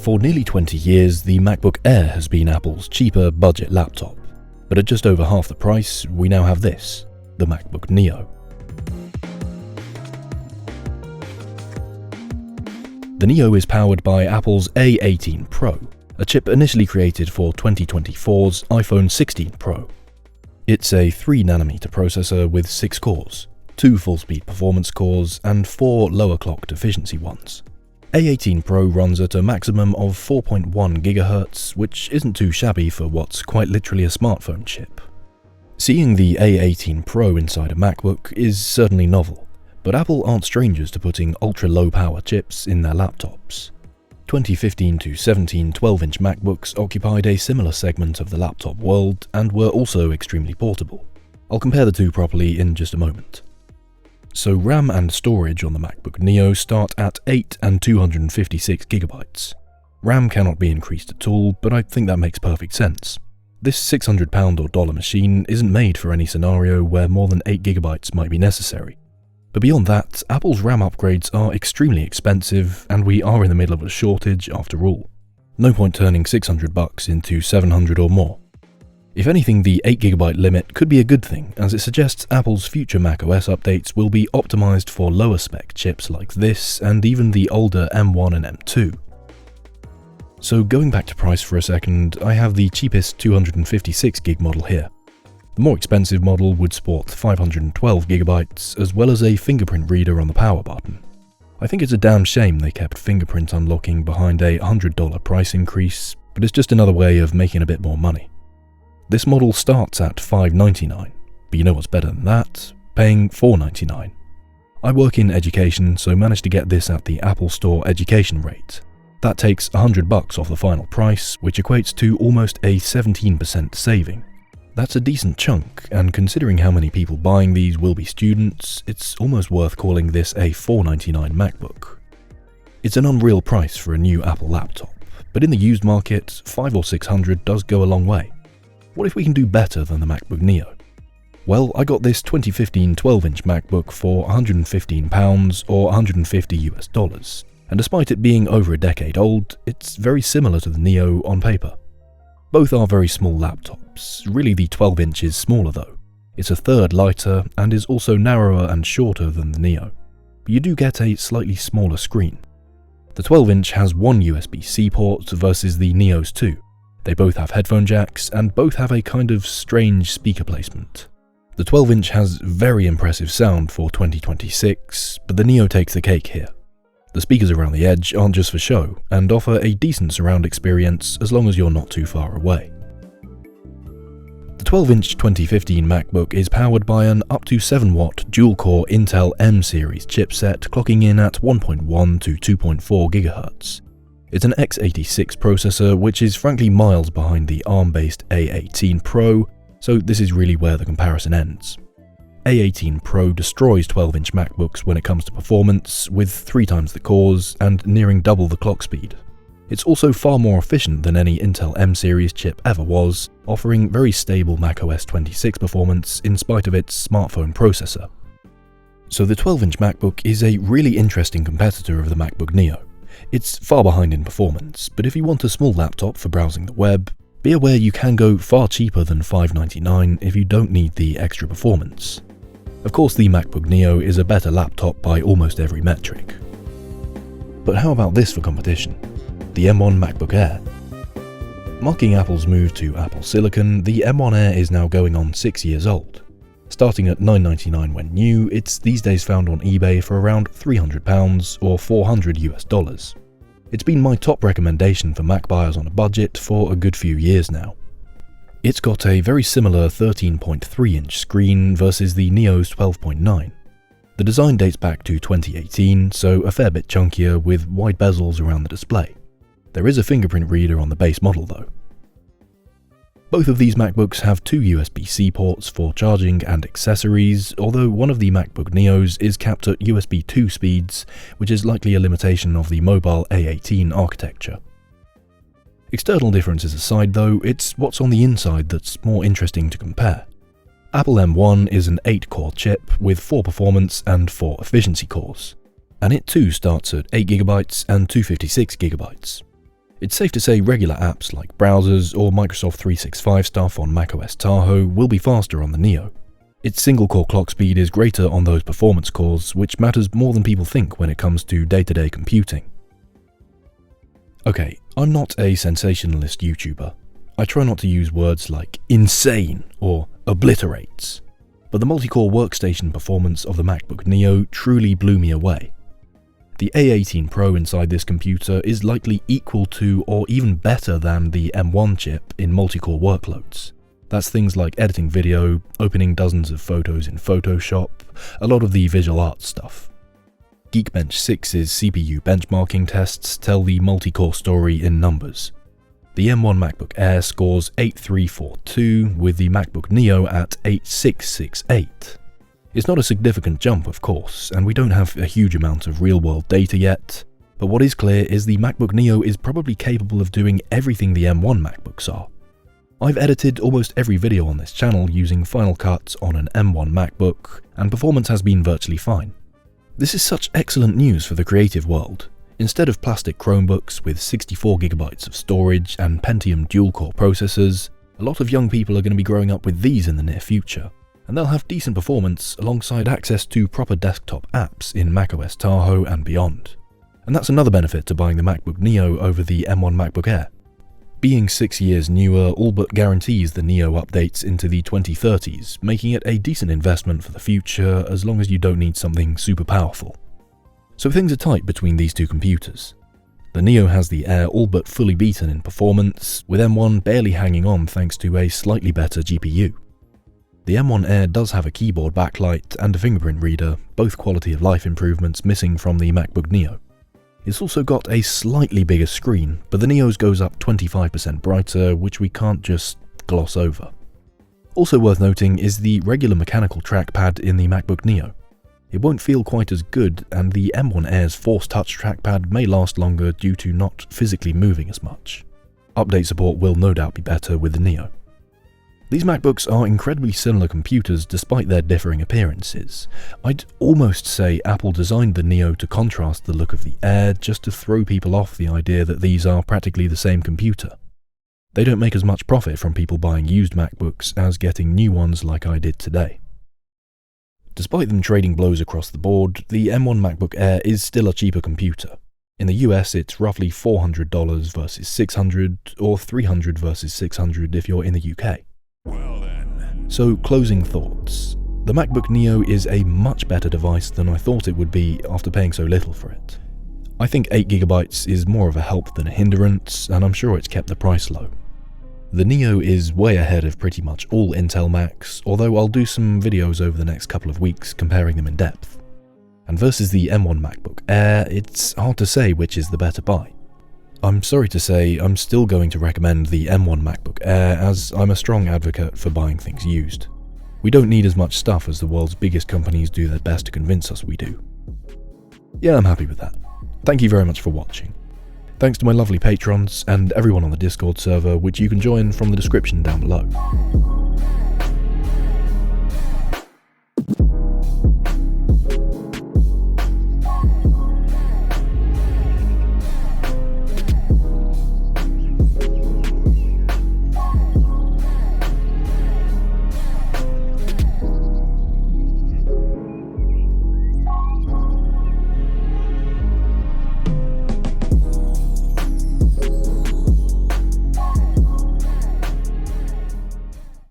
For nearly 20 years, the MacBook Air has been Apple's cheaper budget laptop, but at just over half the price, we now have this, the MacBook Neo. The Neo is powered by Apple's A18 Pro, a chip initially created for 2024's iPhone 16 Pro. It's a 3nm processor with 6 cores, 2 full-speed performance cores and 4 lower-clocked efficiency ones. A18 Pro runs at a maximum of 4.1 GHz, which isn't too shabby for what's quite literally a smartphone chip. Seeing the A18 Pro inside a MacBook is certainly novel, but Apple aren't strangers to putting ultra-low power chips in their laptops. 2015 to 17 12-inch MacBooks occupied a similar segment of the laptop world and were also extremely portable. I'll compare the two properly in just a moment. So RAM and storage on the MacBook Neo start at 8 and 256 GB. RAM cannot be increased at all, but I think that makes perfect sense. This £600 or dollar machine isn't made for any scenario where more than 8 GB might be necessary. But beyond that, Apple's RAM upgrades are extremely expensive, and we are in the middle of a shortage after all. No point turning $600 into $700 or more. If anything, the 8GB limit could be a good thing, as it suggests Apple's future macOS updates will be optimized for lower spec chips like this and even the older M1 and M2. So going back to price for a second, I have the cheapest 256GB model here. The more expensive model would sport 512GB as well as a fingerprint reader on the power button. I think it's a damn shame they kept fingerprint unlocking behind a $100 price increase, but it's just another way of making a bit more money. This model starts at $599, but you know what's better than that? Paying $499. I work in education, so managed to get this at the Apple Store education rate. That takes $100 off the final price, which equates to almost a 17% saving. That's a decent chunk, and considering how many people buying these will be students, it's almost worth calling this a $499 MacBook. It's an unreal price for a new Apple laptop, but in the used market, $500 or $600 does go a long way. What if we can do better than the MacBook Neo? Well, I got this 2015 12-inch MacBook for £115 or $150 US, and despite it being over a decade old, it's very similar to the Neo on paper. Both are very small laptops. Really, the 12-inch is smaller though. It's a third lighter and is also narrower and shorter than the Neo, but you do get a slightly smaller screen. The 12-inch has one USB-C port versus the Neo's two. They both have headphone jacks and both have a kind of strange speaker placement. The 12-inch has very impressive sound for 2026, but the Neo takes the cake here. The speakers around the edge aren't just for show and offer a decent surround experience as long as you're not too far away. The 12-inch 2015 MacBook is powered by an up to 7-watt dual-core Intel M series chipset clocking in at 1.1 to 2.4 GHz. It's an x86 processor, which is frankly miles behind the ARM-based A18 Pro, so this is really where the comparison ends. A18 Pro destroys 12-inch MacBooks when it comes to performance, with 3 times the cores and nearing double the clock speed. It's also far more efficient than any Intel M series chip ever was, offering very stable macOS 26 performance in spite of its smartphone processor. So the 12-inch MacBook is a really interesting competitor of the MacBook Neo. It's far behind in performance, but if you want a small laptop for browsing the web, be aware you can go far cheaper than $599 if you don't need the extra performance. Of course, the MacBook Neo is a better laptop by almost every metric. But how about this for competition? The M1 MacBook Air. Marking Apple's move to Apple Silicon, the M1 Air is now going on 6 years old. Starting at $999 when new, it's these days found on eBay for around £300 or $400 US. It's been my top recommendation for Mac buyers on a budget for a good few years now. It's got a very similar 13.3-inch screen versus the Neo's 12.9. The design dates back to 2018, so a fair bit chunkier with wide bezels around the display. There is a fingerprint reader on the base model though. Both of these MacBooks have 2 USB-C ports for charging and accessories, although one of the MacBook Neos is capped at USB 2 speeds, which is likely a limitation of the mobile A18 architecture. External differences aside though, it's what's on the inside that's more interesting to compare. Apple M1 is an 8-core chip with 4 performance and 4 efficiency cores, and it too starts at 8GB and 256GB. It's safe to say regular apps like browsers or Microsoft 365 stuff on macOS Tahoe will be faster on the Neo. Its single-core clock speed is greater on those performance cores, which matters more than people think when it comes to day-to-day computing. Okay, I'm not a sensationalist YouTuber. I try not to use words like insane or obliterates, but the multi-core workstation performance of the MacBook Neo truly blew me away. The A18 Pro inside this computer is likely equal to or even better than the M1 chip in multi-core workloads. That's things like editing video, opening dozens of photos in Photoshop, a lot of the visual arts stuff. Geekbench 6's CPU benchmarking tests tell the multi-core story in numbers. The M1 MacBook Air scores 8342 with the MacBook Neo at 8668. It's not a significant jump, of course, and we don't have a huge amount of real-world data yet, but what is clear is the MacBook Neo is probably capable of doing everything the M1 MacBooks are. I've edited almost every video on this channel using Final Cut on an M1 MacBook, and performance has been virtually fine. This is such excellent news for the creative world. Instead of plastic Chromebooks with 64GB of storage and Pentium dual-core processors, a lot of young people are going to be growing up with these in the near future, and they'll have decent performance alongside access to proper desktop apps in macOS Tahoe and beyond. And that's another benefit to buying the MacBook Neo over the M1 MacBook Air. Being 6 years newer all but guarantees the Neo updates into the 2030s, making it a decent investment for the future as long as you don't need something super powerful. So things are tight between these two computers. The Neo has the Air all but fully beaten in performance, with M1 barely hanging on thanks to a slightly better GPU. The M1 Air does have a keyboard backlight and a fingerprint reader, both quality of life improvements missing from the MacBook Neo. It's also got a slightly bigger screen, but the Neo's goes up 25% brighter, which we can't just gloss over. Also worth noting is the regular mechanical trackpad in the MacBook Neo. It won't feel quite as good, and the M1 Air's Force Touch trackpad may last longer due to not physically moving as much. Update support will no doubt be better with the Neo. These MacBooks are incredibly similar computers despite their differing appearances. I'd almost say Apple designed the Neo to contrast the look of the Air just to throw people off the idea that these are practically the same computer. They don't make as much profit from people buying used MacBooks as getting new ones like I did today. Despite them trading blows across the board, the M1 MacBook Air is still a cheaper computer. In the US, it's roughly $400 versus $600, or $300 versus $600 if you're in the UK. Well then. So, closing thoughts. The MacBook Neo is a much better device than I thought it would be after paying so little for it. I think 8GB is more of a help than a hindrance, and I'm sure it's kept the price low. The Neo is way ahead of pretty much all Intel Macs, although I'll do some videos over the next couple of weeks comparing them in depth. And versus the M1 MacBook Air, it's hard to say which is the better buy. I'm sorry to say, I'm still going to recommend the M1 MacBook Air as I'm a strong advocate for buying things used. We don't need as much stuff as the world's biggest companies do their best to convince us we do. Yeah, I'm happy with that. Thank you very much for watching. Thanks to my lovely patrons and everyone on the Discord server, which you can join from the description down below.